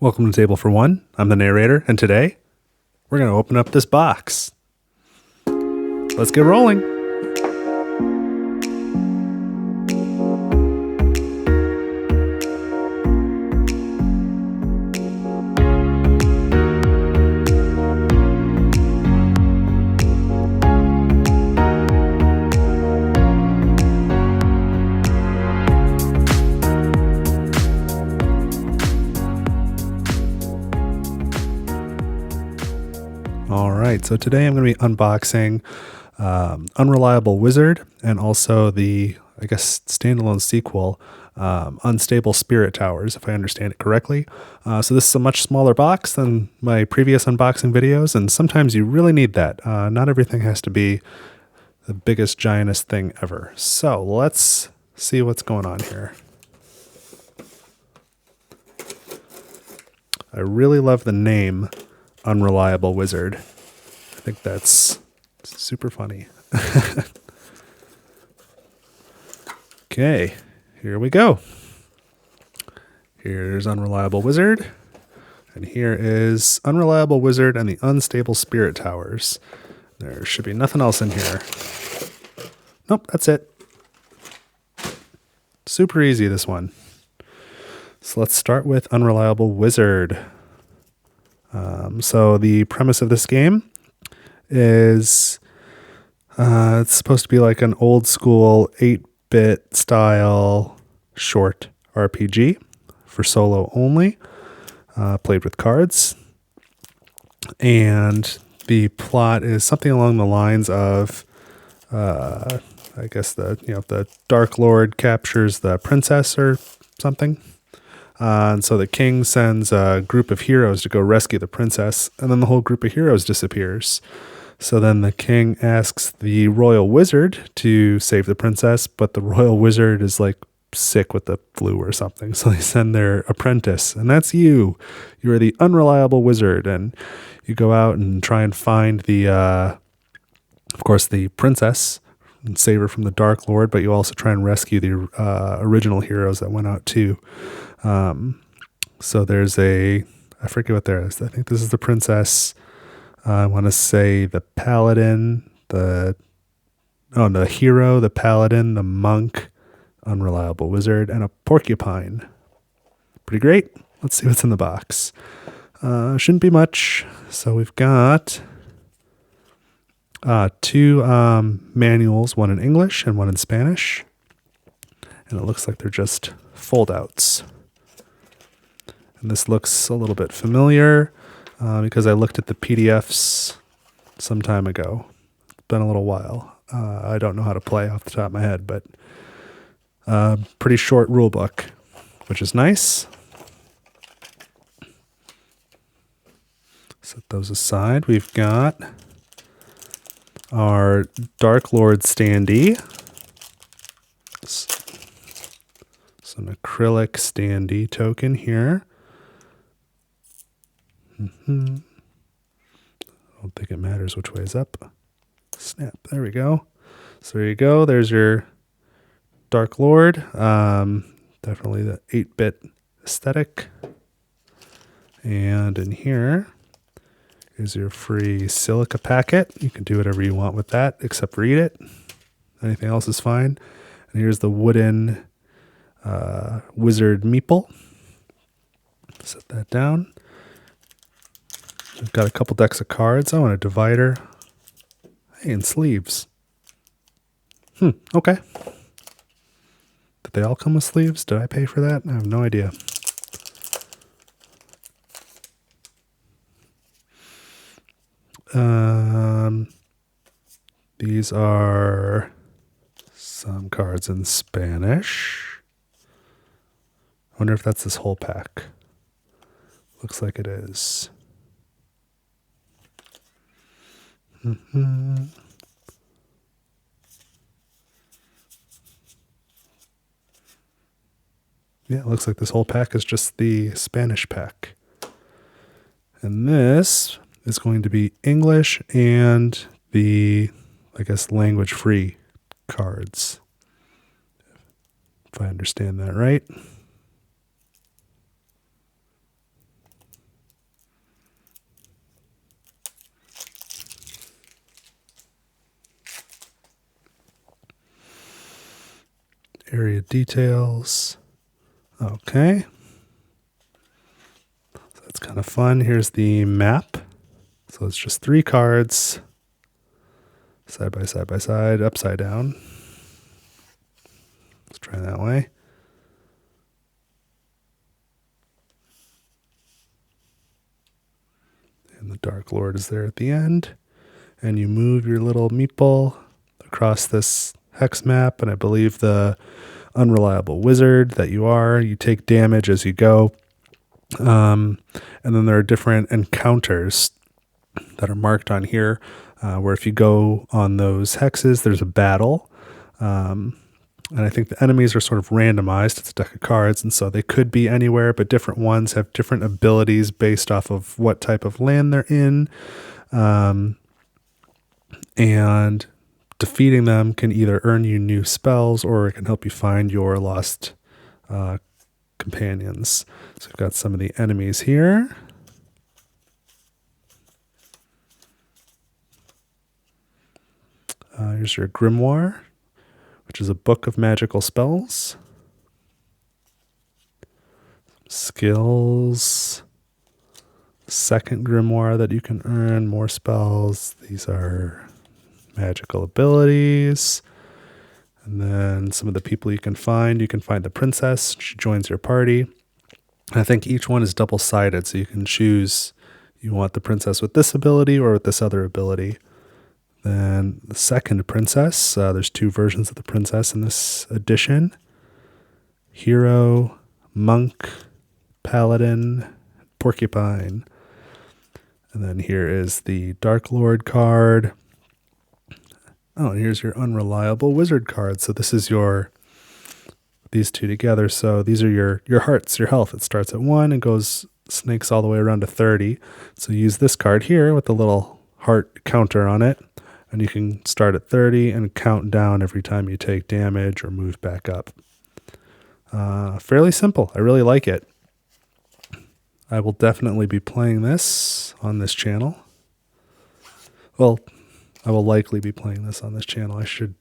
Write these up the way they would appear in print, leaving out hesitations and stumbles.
Welcome to Table for One. I'm the narrator, and today we're going to open up this box. Let's get rolling. Alright, so today I'm going to be unboxing Unreliable Wizard and also the, standalone sequel, Unstable Spirit Towers, if I understand it correctly. So this is a much smaller box than my previous unboxing videos, and sometimes you really need that. Not everything has to be the biggest, giantest thing ever. So let's see what's going on here. I really love the name Unreliable Wizard. I think that's super funny. Okay, here we go. Here's Unreliable Wizard. And here is Unreliable Wizard and the Unstable Spirit Towers. There should be nothing else in here. Nope, that's it. Super easy, this one. So let's start with Unreliable Wizard. So the premise of this game is it's supposed to be like an old school 8-bit style short RPG for solo only, played with cards. And the plot is something along the lines of, the Dark Lord captures the princess or something. And so the king sends a group of heroes to go rescue the princess, and then the whole group of heroes disappears. So then the king asks the royal wizard to save the princess, but the royal wizard is like sick with the flu or something. So they send their apprentice, and that's you. You are the unreliable wizard, and you go out and try and find the princess and save her from the Dark Lord, but you also try and rescue the original heroes that went out too. So there's I forget what there is. I think this is the princess. I want to say the paladin, the hero, the paladin, the monk, unreliable wizard, and a porcupine. Pretty great. Let's see what's in the box. Shouldn't be much. So we've got two manuals, one in English and one in Spanish. And it looks like they're just fold-outs. And this looks a little bit familiar because I looked at the PDFs some time ago. It's been a little while. I don't know how to play off the top of my head, but pretty short rule book, which is nice. Set those aside. We've got our Dark Lord standee. Some acrylic standee token here. I don't think it matters which way is up. Snap. There we go. So there you go. There's your Dark Lord. Definitely the 8-bit aesthetic. And in here is your free silica packet. You can do whatever you want with that, except read it. Anything else is fine. And here's the wooden wizard meeple. Set that down. I've got a couple decks of cards. Oh, and a divider. Hey, and sleeves. Okay. Did they all come with sleeves? Did I pay for that? I have no idea. These are some cards in Spanish. I wonder if that's this whole pack. Looks like it is. Yeah, it looks like this whole pack is just the Spanish pack. And this is going to be English and the, language-free cards. If I understand that right. Area details. Okay. So that's kind of fun. Here's the map. So it's just 3 cards, side by side by side, upside down. Let's try that way. And the Dark Lord is there at the end. And you move your little meatball across this hex map, and I believe the Unreliable Wizard that you take damage as you go. And then there are different encounters that are marked on here, where if you go on those hexes, there's a battle. And I think the enemies are sort of randomized. It's a deck of cards, and so they could be anywhere, but different ones have different abilities based off of what type of land they're in. And defeating them can either earn you new spells or it can help you find your lost companions. So we've got some of the enemies here. Here's your Grimoire, which is a book of magical spells. Skills. Second Grimoire that you can earn more spells. These are magical abilities. And then some of the people you can find the princess. She joins your party. And I think each one is double-sided, so you can choose you want the princess with this ability or with this other ability. Then the second princess, there's 2 versions of the princess in this edition. Hero, monk, paladin, porcupine. And then here is the Dark Lord card. Oh, and here's your Unreliable Wizard card. So this is these 2 together. So these are your hearts, your health. It starts at 1 and snakes all the way around to 30. So use this card here with the little heart counter on it. And you can start at 30 and count down every time you take damage or move back up. Fairly simple. I really like it. I will definitely be playing this on this channel. Well, I will likely be playing this on this channel. I should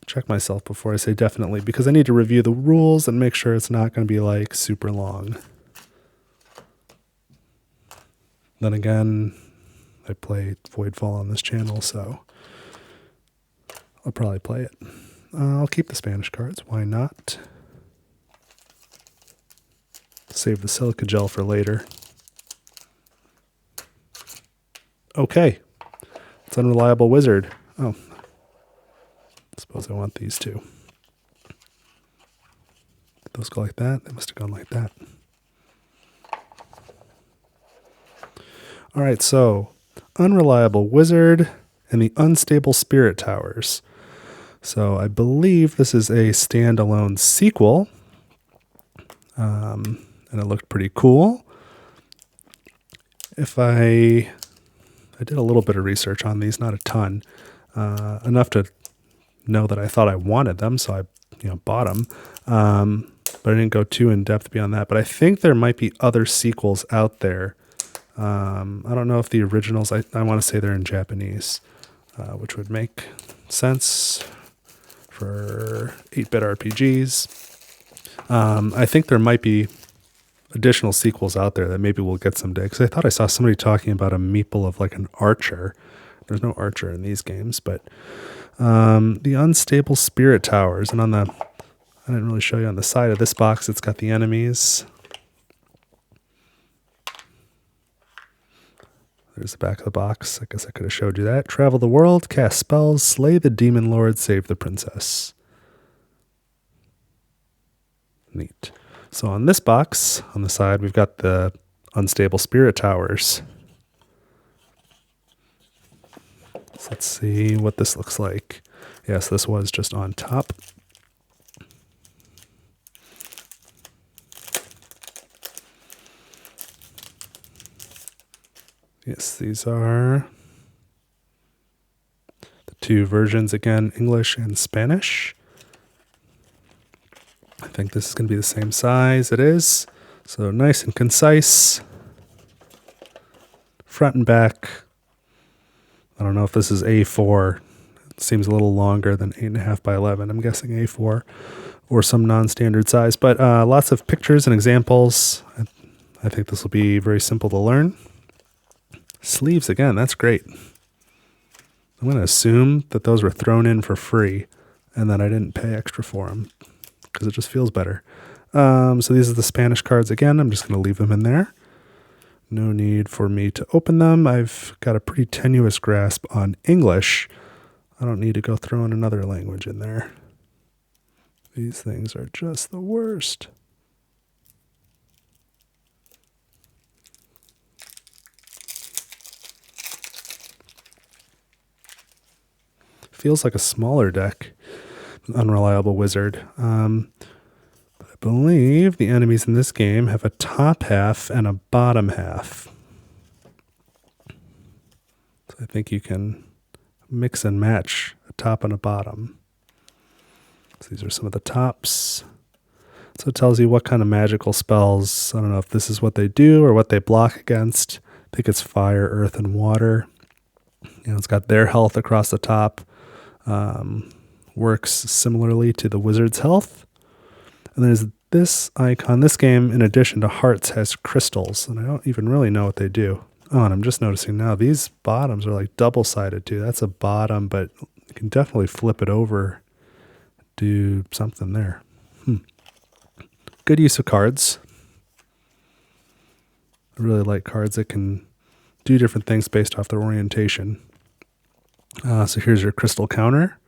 check myself before I say definitely, because I need to review the rules and make sure it's not going to be like super long. Then again, I play Voidfall on this channel, so I'll probably play it. I'll keep the Spanish cards. Why not? Save the silica gel for later. Okay. It's Unreliable Wizard. Oh. I suppose I want these 2. Did those go like that? They must have gone like that. All right, so Unreliable Wizard and the Unstable Spirit Towers. So I believe this is a standalone sequel. And it looked pretty cool. I did a little bit of research on these, not a ton, enough to know that I thought I wanted them, so I bought them. But I didn't go too in depth beyond that. But I think there might be other sequels out there. I don't know if the originals, I want to say they're in Japanese, which would make sense for 8-bit RPGs. I think there might be additional sequels out there that maybe we'll get someday, because I thought I saw somebody talking about a meeple of like an archer. There's no archer in these games, but the Unstable Spirit Towers, and I didn't really show you on the side of this box, it's got the enemies. There's the back of the box. I guess I could have showed you that. Travel the world, cast spells, slay the demon lord, save the princess. Neat. So on this box, on the side, we've got the Unstable Spirit Towers. So let's see what this looks like. Yes, this was just on top. Yes, these are the 2 versions, again, English and Spanish. I think this is going to be the same size. It is. So nice and concise. Front and back. I don't know if this is A4. Seems a little longer than 8.5 by 11. I'm guessing A4 or some non-standard size, but lots of pictures and examples. I think this will be very simple to learn. Sleeves again, that's great. I'm going to assume that those were thrown in for free and that I didn't pay extra for them because it just feels better. So these are the Spanish cards again. I'm just going to leave them in there. No need for me to open them. I've got a pretty tenuous grasp on English. I don't need to go throwing another language in there. These things are just the worst. Feels like a smaller deck, Unreliable Wizard. But I believe the enemies in this game have a top half and a bottom half. So I think you can mix and match a top and a bottom. So these are some of the tops. So it tells you what kind of magical spells. I don't know if this is what they do or what they block against. I think it's fire, earth, and water. It's got their health across the top. Works similarly to the wizard's health. And there's this icon. This game, in addition to hearts, has crystals, and I don't even really know what they do. Oh, and I'm just noticing now these bottoms are like double-sided too. That's a bottom, but you can definitely flip it over, do something there. Good use of cards. I really like cards that can do different things based off their orientation. So here's your crystal counter.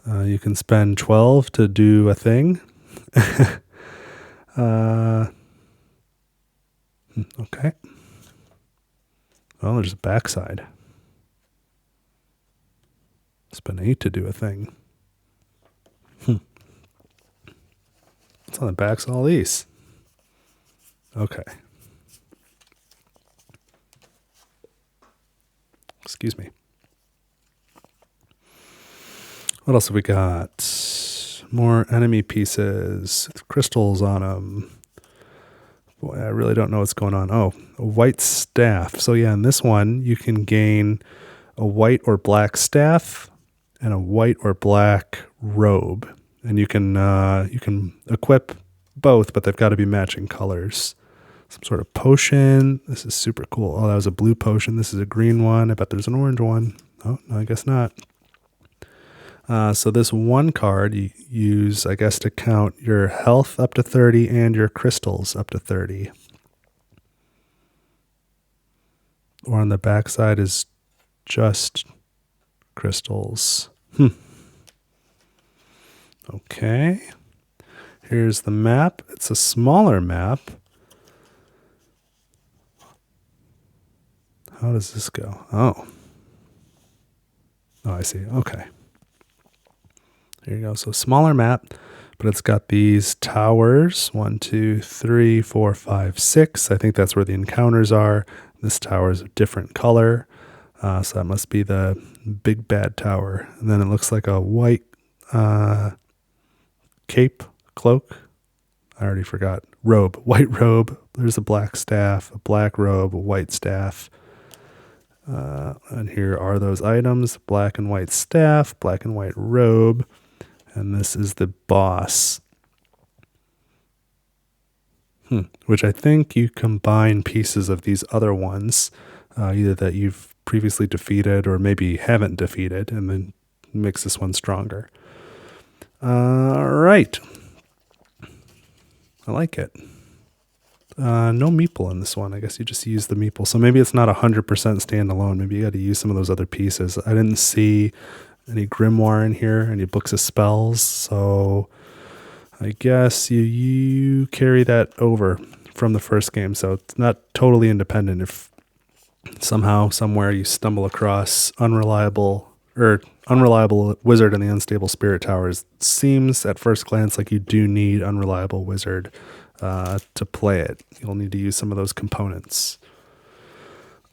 You can spend 12 to do a thing. Okay. Well, there's a backside. Spend 8 to do a thing. What's on the backs of all these? Okay. Excuse me. What else have we got? More enemy pieces, crystals on them. Boy, I really don't know what's going on. Oh, a white staff. So yeah, in this one, you can gain a white or black staff and a white or black robe. And you can equip both, but they've got to be matching colors. Some sort of potion. This is super cool. Oh, that was a blue potion. This is a green one. I bet there's an orange one. Oh, no, I guess not. So this one card you use, I guess, to count your health up to 30 and your crystals up to 30. Or on the back side is just crystals. Okay. Here's the map. It's a smaller map. How does this go? Oh, I see. Okay. There you go. So smaller map, but it's got these towers. 1, 2, 3, 4, 5, 6. I think that's where the encounters are. This tower is a different color. So that must be the big bad tower. And then it looks like a white cape, cloak. I already forgot. Robe, white robe. There's a black staff, a black robe, a white staff. And here are those items: black and white staff, black and white robe. And this is the boss. Which I think you combine pieces of these other ones, either that you've previously defeated or maybe haven't defeated, and then makes this one stronger. All right. I like it. No meeple in this one. I guess you just use the meeple. So maybe it's not 100% standalone. Maybe you got to use some of those other pieces. I didn't see any grimoire in here, any books of spells. So I guess you carry that over from the first game. So it's not totally independent. If somehow, somewhere you stumble across Unreliable Wizard and the Unstable Spirit Towers, it seems at first glance like you do need Unreliable Wizard to play it. You'll need to use some of those components.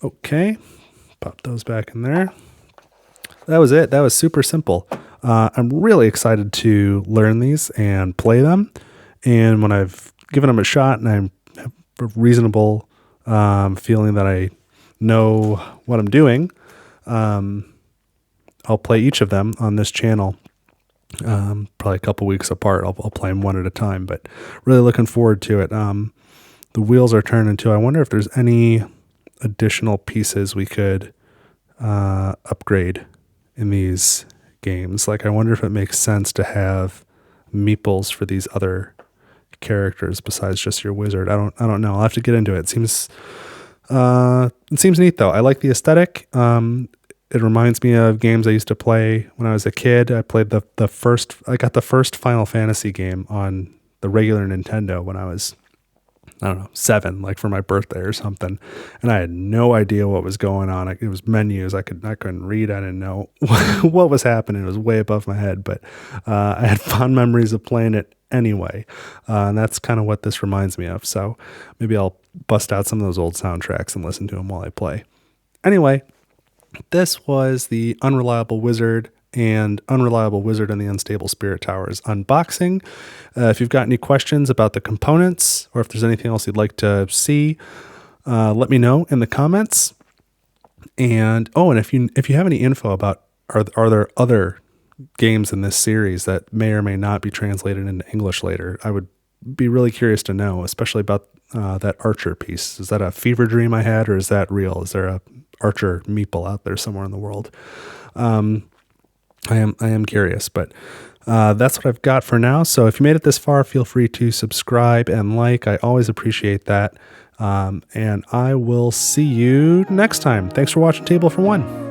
Okay, pop those back in there. That was it. That was super simple. I'm really excited to learn these and play them. And when I've given them a shot and I have a reasonable feeling that I know what I'm doing, I'll play each of them on this channel. Probably a couple weeks apart. I'll play them one at a time, but really looking forward to it. The wheels are turning too. I wonder if there's any additional pieces we could upgrade in these games. Like, I wonder if it makes sense to have meeples for these other characters besides just your wizard. I don't know. I'll have to get into it. It seems neat though. I like the aesthetic. It reminds me of games I used to play when I was a kid. I played I got the first Final Fantasy game on the regular Nintendo when I was, I don't know, 7, like for my birthday or something. And I had no idea what was going on. It was menus. I couldn't read. I didn't know what was happening. It was way above my head, but I had fond memories of playing it anyway. And that's kind of what this reminds me of. So maybe I'll bust out some of those old soundtracks and listen to them while I play. Anyway, this was the Unreliable Wizard and Unreliable Wizard and the Unstable Spirit Towers unboxing. If you've got any questions about the components, or if there's anything else you'd like to see, let me know in the comments. And if you have any info about are there other games in this series that may or may not be translated into English later, I would be really curious to know, especially about that Archer piece. Is that a fever dream I had, or is that real? Is there a Archer meeple out there somewhere in the world? I am curious, but that's what I've got for now. So if you made it this far, feel free to subscribe and like. I always appreciate that. And I will see you next time. Thanks for watching Table for One.